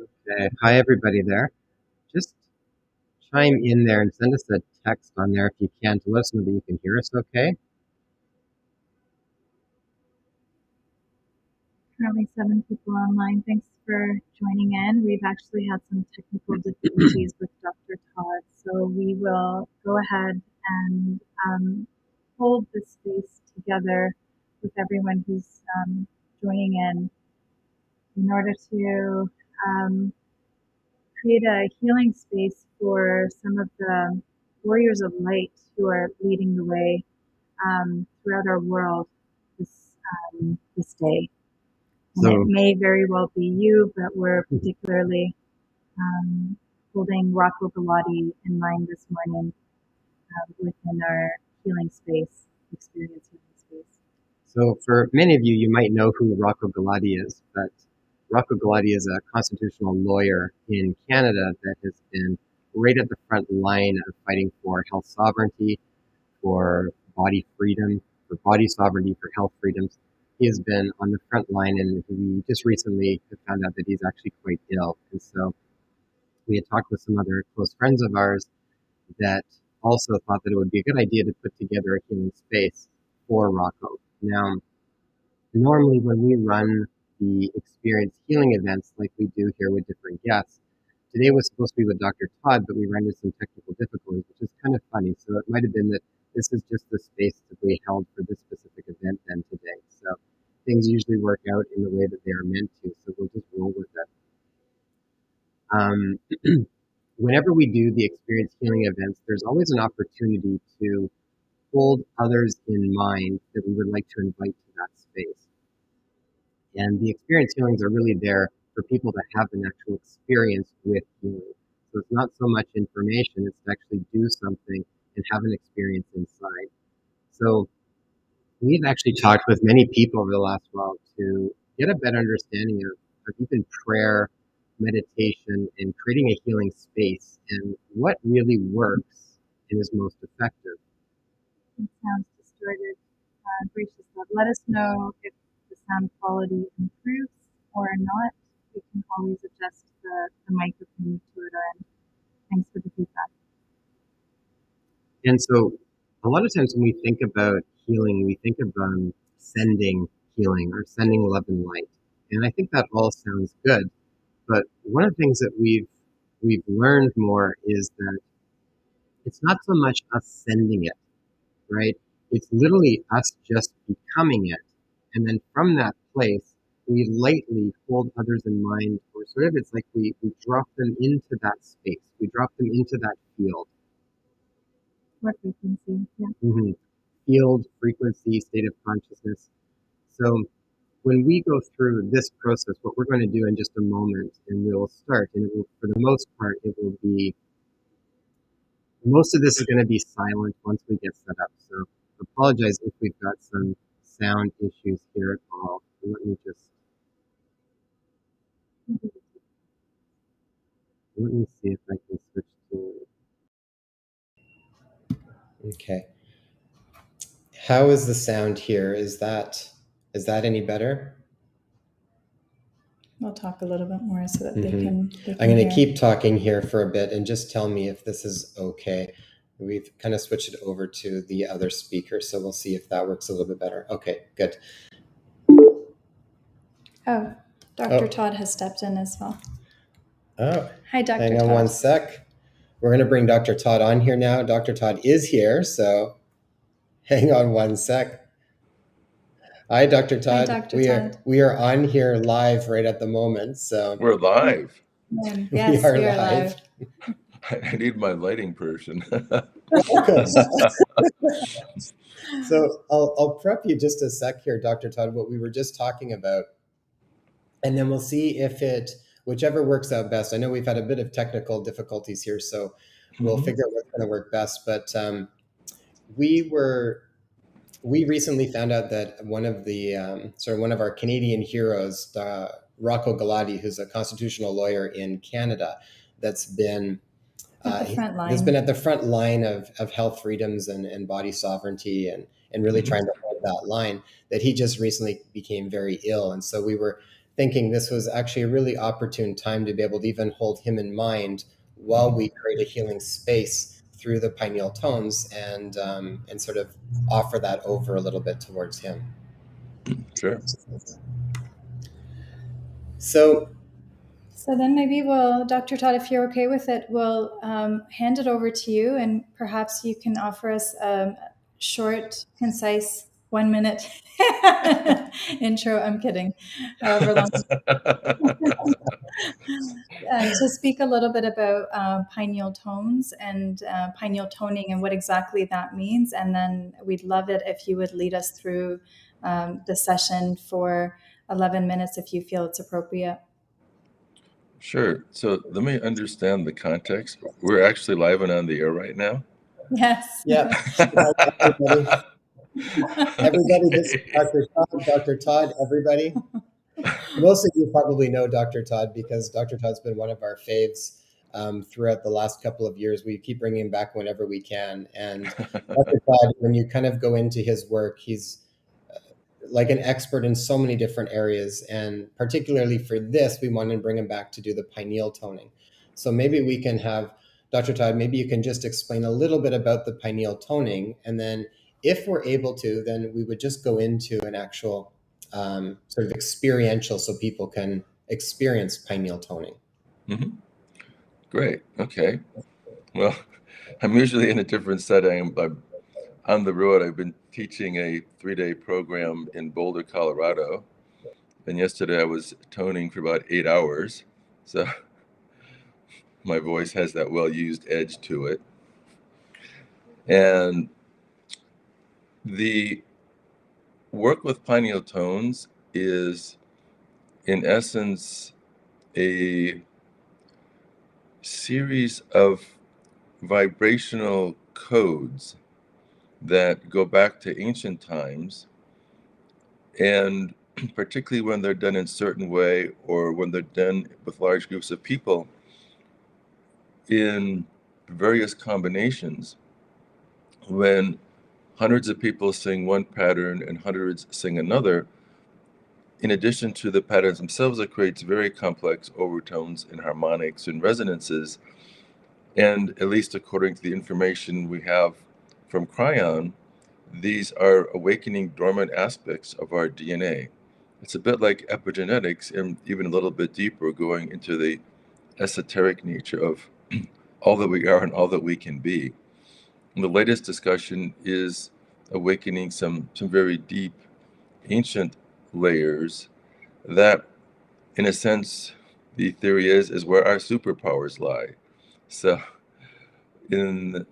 Okay. Hi, everybody there. Just chime in there and send us a text on there if you can to let us know that you can hear us okay. Currently 7 people online. Thanks for joining in. We've actually had some technical difficulties with Dr. Todd, so we will go ahead and hold this space together with everyone who's joining in order to create a healing space for some of the warriors of light who are leading the way throughout our world this day. And it may very well be you, but we're particularly holding Rocco Galati in mind this morning within our healing space, experience healing space. So for many of you, you might know who Rocco Galati is, but Rocco Galati is a constitutional lawyer in Canada that has been right at the front line of fighting for health sovereignty, for body freedom, for body sovereignty, for health freedoms. He has been on the front line, and we just recently found out that he's actually quite ill. And so we had talked with some other close friends of ours that also thought that it would be a good idea to put together a healing space for Rocco. Now, normally when we run the experience healing events like we do here with different guests, today was supposed to be with Dr. Todd, but we ran into some technical difficulties, which is kind of funny. So it might have been that this is just the space that we held for this specific event then today. So things usually work out in the way that they are meant to, so we'll just roll with it. Whenever we do the experience healing events, there's always an opportunity to hold others in mind that we would like to invite to that space. And the experience healings are really there for people to have an actual experience with healing. So it's not so much information, it's to actually do something and have an experience inside. So we've actually talked with many people over the last while to get a better understanding of even prayer, meditation, and creating a healing space and what really works and is most effective. It sounds distorted. Gracious Lord, let us know if the sound quality improves or not. We can always adjust the mic if we need to at our end. Thanks for the feedback. And so a lot of times when we think about healing, we think of sending healing or sending love and light. And I think that all sounds good. But one of the things that we've learned more is that it's not so much us sending it, right? It's literally us just becoming it. And then from that place, we lightly hold others in mind, or sort of it's like we drop them into that space. We drop them into that field. What frequency? Yeah. Mm-hmm. Field, frequency, state of consciousness. So when we go through this process, what we're going to do in just a moment, and we'll start, and it will, for the most part, it will be, most of this is going to be silent once we get set up. So apologize if we've got some sound issues here at all. Let me see if I can switch to. Okay. How is the sound here? Is that any better? We'll talk a little bit more so that they can I'm going to keep talking here for a bit and just tell me if this is okay. We've kind of switched it over to the other speaker, so we'll see if that works a little bit better. Okay, good. Oh, Dr. Todd has stepped in as well. Oh, hi, Dr. Hang on Todd. one sec. We're going to bring Dr. Todd on here now. Dr. Todd is here, so hang on one sec. Hi, Dr. Todd. Hi, Dr. Todd. We are on here live right at the moment, so we're live. Yes, we are live. I need my lighting person. So I'll prep you just a sec here, Dr. Todd, what we were just talking about, and then we'll see if whichever works out best. I know we've had a bit of technical difficulties here, so we'll figure out what's going to work best. But we recently found out that one of our Canadian heroes, Rocco Galati, who's a constitutional lawyer in Canada, that's been at the front line of health freedoms and body sovereignty and really trying to hold that line, that he just recently became very ill. And so we were thinking this was actually a really opportune time to be able to even hold him in mind while we create a healing space through the pineal tones and sort of offer that over a little bit towards him. Sure. So then maybe Dr. Todd, if you're okay with it, we'll hand it over to you, and perhaps you can offer us a short, concise 1 minute intro. I'm kidding. However long. To speak a little bit about pineal tones and pineal toning and what exactly that means. And then we'd love it if you would lead us through the session for 11 minutes if you feel it's appropriate. Sure. So let me understand the context. We're actually live and on the air right now. Yes. Yeah. Everybody, this is Dr. Todd, everybody. Most of you probably know Dr. Todd because Dr. Todd's been one of our faves throughout the last couple of years. We keep bringing him back whenever we can. And Dr. Todd, when you kind of go into his work, he's like an expert in so many different areas. And particularly for this, we wanted to bring him back to do the pineal toning. So maybe we can have, Dr. Todd, maybe you can just explain a little bit about the pineal toning. And then if we're able to, then we would just go into an actual sort of experiential so people can experience pineal toning. Mm-hmm. Great. Okay. Well, I'm usually in a different setting. I'm on the road. I've been teaching a 3-day program in Boulder, Colorado. And yesterday I was toning for about 8 hours. So my voice has that well-used edge to it. And the work with pineal tones is, in essence, a series of vibrational codes that go back to ancient times, and particularly when they're done in a certain way or when they're done with large groups of people in various combinations, when hundreds of people sing one pattern and hundreds sing another, in addition to the patterns themselves, it creates very complex overtones and harmonics and resonances. And at least according to the information we have from Cryon, these are awakening dormant aspects of our DNA. It's a bit like epigenetics and even a little bit deeper, going into the esoteric nature of all that we are and all that we can be. And the latest discussion is awakening some very deep, ancient layers that, in a sense, the theory is where our superpowers lie. So in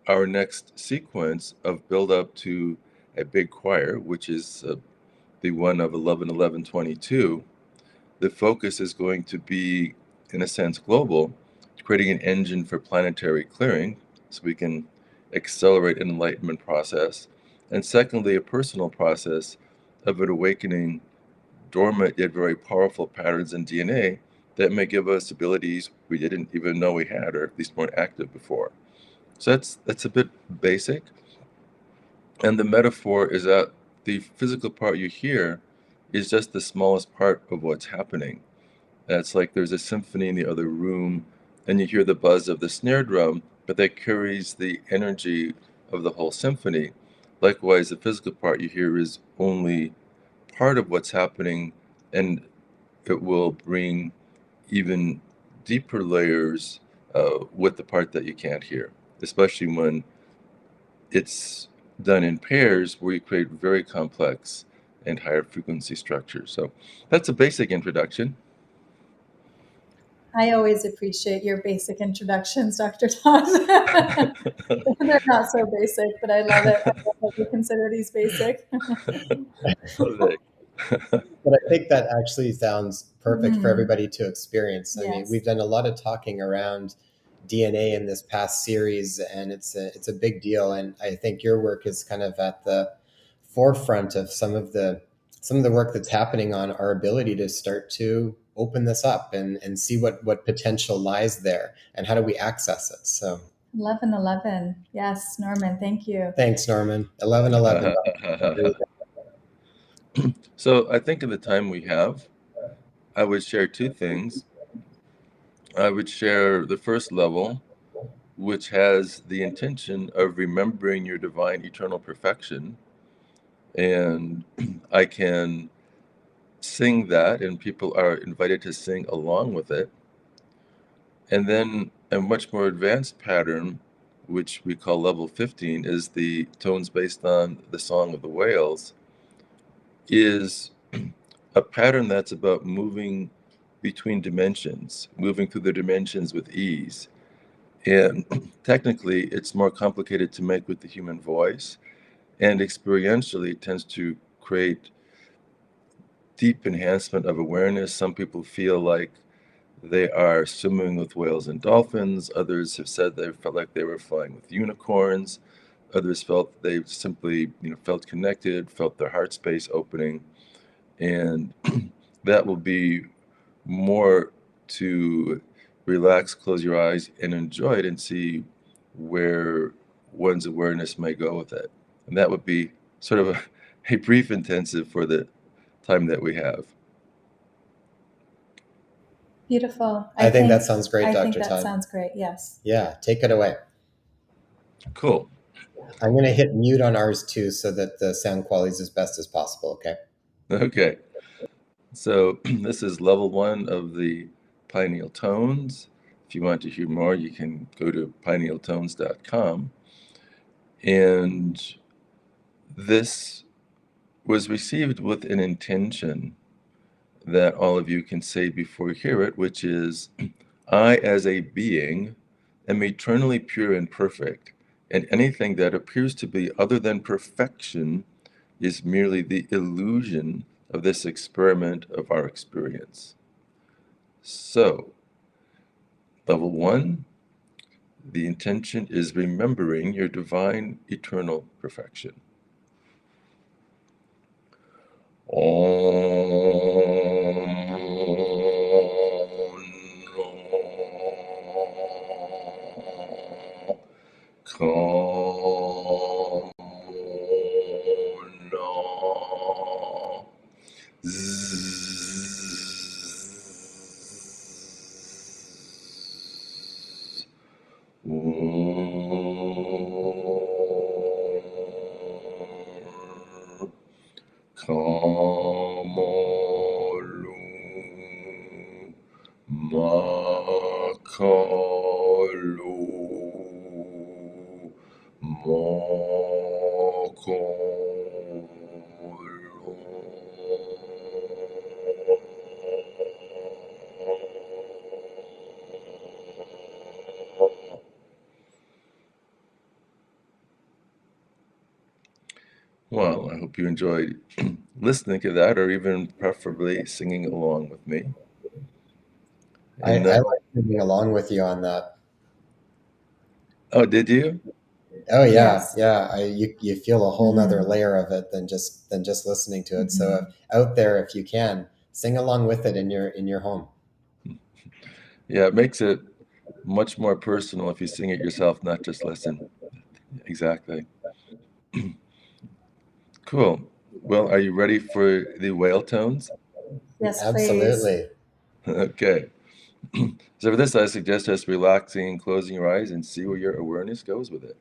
our next sequence of build up to a big choir, which is the one of 11-11-22, the focus is going to be, in a sense, global, creating an engine for planetary clearing so we can accelerate an enlightenment process. And secondly, a personal process of an awakening dormant yet very powerful patterns in DNA that may give us abilities we didn't even know we had, or at least weren't active before. So that's a bit basic. And the metaphor is that the physical part you hear is just the smallest part of what's happening. And it's like there's a symphony in the other room, and you hear the buzz of the snare drum, but that carries the energy of the whole symphony. Likewise, the physical part you hear is only part of what's happening, and it will bring even deeper layers with the part that you can't hear, especially when it's done in pairs where you create very complex and higher frequency structures. So that's a basic introduction. I always appreciate your basic introductions, Dr. Todd. They're not so basic, but I love it. I love that you consider these basic. But I think that actually sounds perfect for everybody to experience. I mean, we've done a lot of talking around DNA in this past series, and it's a big deal. And I think your work is kind of at the forefront of some of the work that's happening on our ability to start to open this up and see what potential lies there and how do we access it. So 11-11. Yes, Norman, thank you. Thanks, Norman. 11-11. So I think in the time we have, I would share two things. I would share the first level, which has the intention of remembering your divine eternal perfection. And I can sing that, and people are invited to sing along with it. And then a much more advanced pattern, which we call level 15, is the tones based on the Song of the Whales, is a pattern that's about moving between dimensions, moving through the dimensions with ease. And technically, it's more complicated to make with the human voice, and experientially, it tends to create deep enhancement of awareness. Some people feel like they are swimming with whales and dolphins. Others have said they felt like they were flying with unicorns. Others felt they simply, felt connected, felt their heart space opening, and that will be more to relax, close your eyes, and enjoy it, and see where one's awareness may go with it. And that would be sort of a brief intensive for the time that we have. Beautiful. I think that sounds great, I Dr. think that Todd. sounds great. Yes. Yeah, take it away. Cool. I'm going to hit mute on ours too so that the sound quality is as best as possible, okay? Okay. So this is level 1 of the Pineal Tones. If you want to hear more, you can go to pinealtones.com. And this was received with an intention that all of you can say before you hear it, which is, I, as a being, am eternally pure and perfect, and anything that appears to be other than perfection is merely the illusion of this experiment of our experience. So, level 1, the intention is remembering your divine eternal perfection. Come on. Kamalu Makalu Makolu. Well, I hope you enjoyed listening to that, or even preferably singing along with me. I And like singing along with you on that. oh, did you? Oh yeah, Yes. yeah. You feel a whole nother layer of it than just listening to it. So out there, if you can, sing along with it in your home. Yeah, it makes it much more personal if you sing it yourself, not just listen. Exactly. Cool. Well, are you ready for the whale tones? Yes, Absolutely. Okay. So for this, I suggest just relaxing and closing your eyes and see where your awareness goes with it.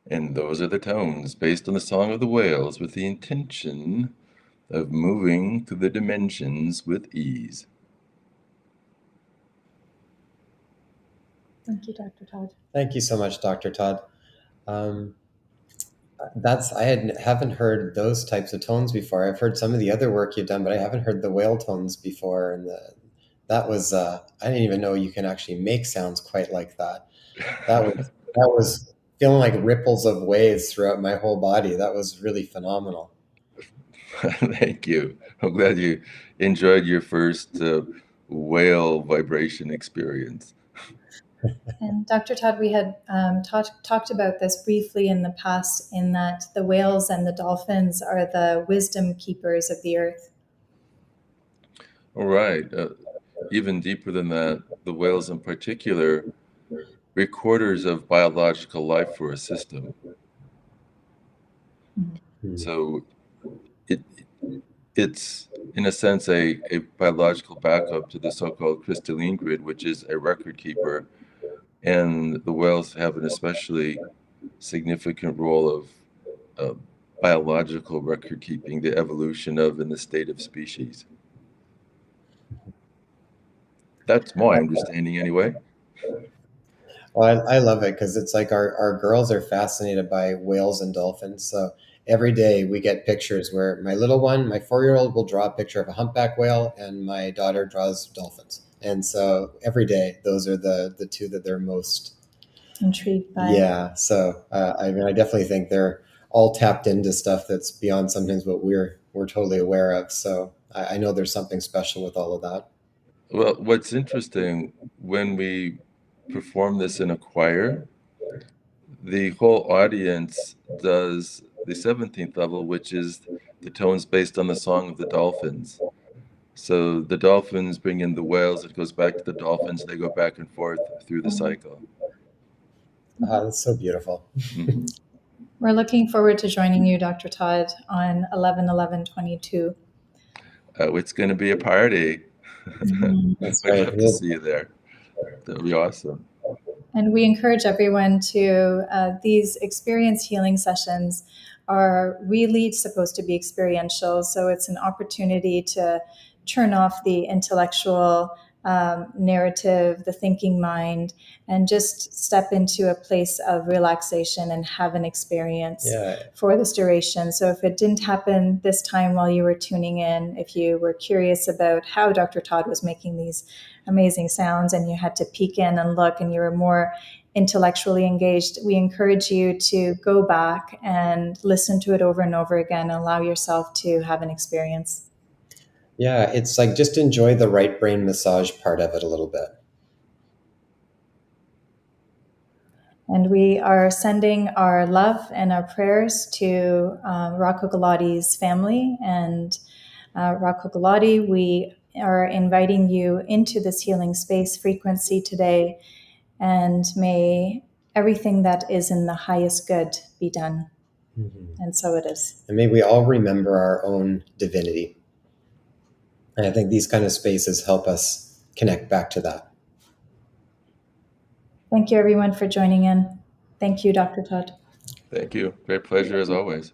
And those are the tones based on the song of the whales with the intention of moving through the dimensions with ease. Thank you, Dr. Todd. Thank you so much, Dr. Todd. Haven't heard those types of tones before. I've heard some of the other work you've done, but I haven't heard the whale tones before. And that was I didn't even know you can actually make sounds quite like that. That was feeling like ripples of waves throughout my whole body. That was really phenomenal. Thank you. I'm glad you enjoyed your first whale vibration experience. And Dr. Todd, we had talked about this briefly in the past, in that the whales and the dolphins are the wisdom keepers of the earth. All right. Even deeper than that, the whales in particular, recorders of biological life for a system. Mm-hmm. So it's, in a sense, a biological backup to the so-called crystalline grid, which is a record keeper. And the whales have an especially significant role of biological record keeping, the evolution of and the state of species. That's my understanding anyway. Well, I love it because it's like our girls are fascinated by whales and dolphins. So every day we get pictures where my little one, my 4-year-old, will draw a picture of a humpback whale, and my daughter draws dolphins. And so every day, those are the two that they're most intrigued by. Yeah. So I mean, I definitely think they're all tapped into stuff that's beyond sometimes what we're totally aware of. So I know there's something special with all of that. Well, what's interesting, when we perform this in a choir, the whole audience does the 17th level, which is the tones based on the song of the dolphins. So the dolphins bring in the whales, it goes back to the dolphins, they go back and forth through the cycle. That's so beautiful. Mhm. We're looking forward to joining you, Dr. Todd, on 11/11/22. It's going to be a party. That's I'd right. love to see you there. That would be awesome. And we encourage everyone to, these experience healing sessions are really supposed to be experiential. So it's an opportunity to turn off the intellectual narrative, the thinking mind, and just step into a place of relaxation and have an experience for this duration. So if it didn't happen this time while you were tuning in, if you were curious about how Dr. Todd was making these amazing sounds and you had to peek in and look and you were more intellectually engaged, we encourage you to go back and listen to it over and over again and allow yourself to have an experience. Yeah, it's like just enjoy the right brain massage part of it a little bit. And we are sending our love and our prayers to Rocco Galati's family. And Rocco Galati, we are inviting you into this healing space frequency today. And may everything that is in the highest good be done. Mm-hmm. And so it is. And may we all remember our own divinity. And I think these kind of spaces help us connect back to that. Thank you, everyone, for joining in. Thank you, Dr. Todd. Thank you. Great pleasure as always.